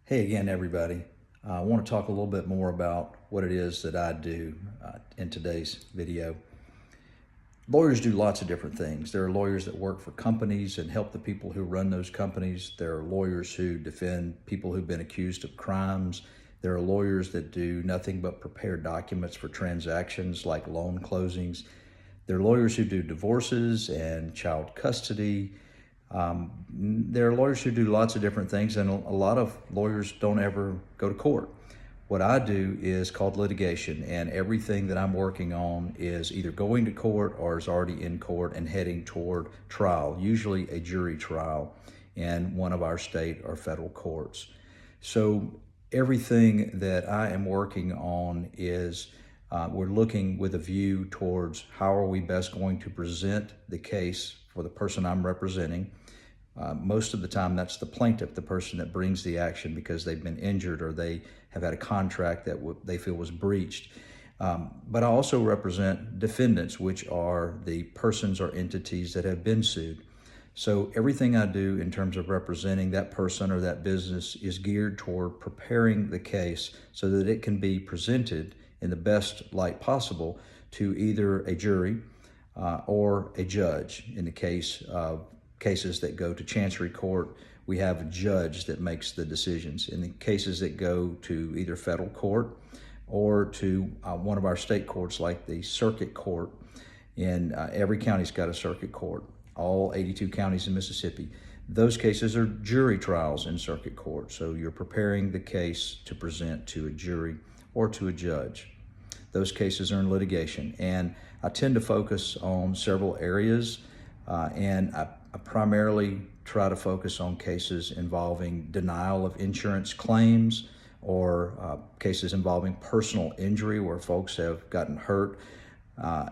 Hey again, everybody. I want to talk a little bit more about what it is that I do in today's video. Lawyers do lots of different things. There are lawyers that work for companies and help the people who run those companies. There are lawyers who defend people who've been accused of crimes. There are lawyers that do nothing but prepare documents for transactions like loan closings. There are lawyers who do divorces and child custody. There are lawyers who do lots of different things, and a lot of lawyers don't ever go to court. What I do is called litigation, and everything that I'm working on is either going to court or is already in court and heading toward trial, usually a jury trial in one of our state or federal courts. So everything that I am working on is we're looking with a view towards how are we best going to present the case for the person I'm representing. Most of the time that's the plaintiff, the person that brings the action because they've been injured or they have had a contract that they feel was breached. But I also represent defendants, which are the persons or entities that have been sued. So everything I do in terms of representing that person or that business is geared toward preparing the case so that it can be presented in the best light possible to either a jury or a judge. In the case of cases that go to Chancery Court, we have a judge that makes the decisions. In the cases that go to either federal court or to one of our state courts like the Circuit Court, in every county's got a circuit court, all 82 counties in Mississippi. Those cases are jury trials in circuit court. So you're preparing the case to present to a jury or to a judge. Those cases are in litigation, and I tend to focus on several areas, and I primarily try to focus on cases involving denial of insurance claims or cases involving personal injury where folks have gotten hurt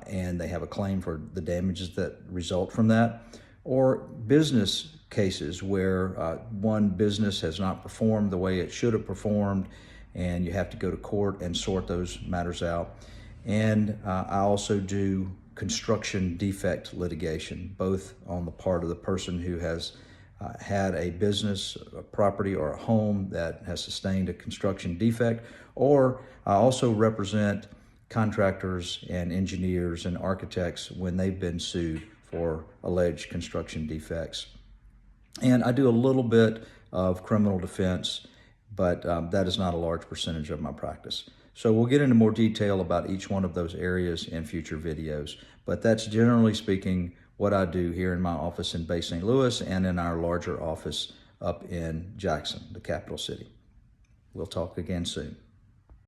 and they have a claim for the damages that result from that, or business cases where one business has not performed the way it should have performed and you have to go to court and sort those matters out. And I also do construction defect litigation, both on the part of the person who has had a business, a property, or a home that has sustained a construction defect, or I also represent contractors and engineers and architects when they've been sued for alleged construction defects. And I do a little bit of criminal defense, but that is not a large percentage of my practice. So we'll get into more detail about each one of those areas in future videos, but that's generally speaking what I do here in my office in Bay St. Louis and in our larger office up in Jackson, the capital city. We'll talk again soon.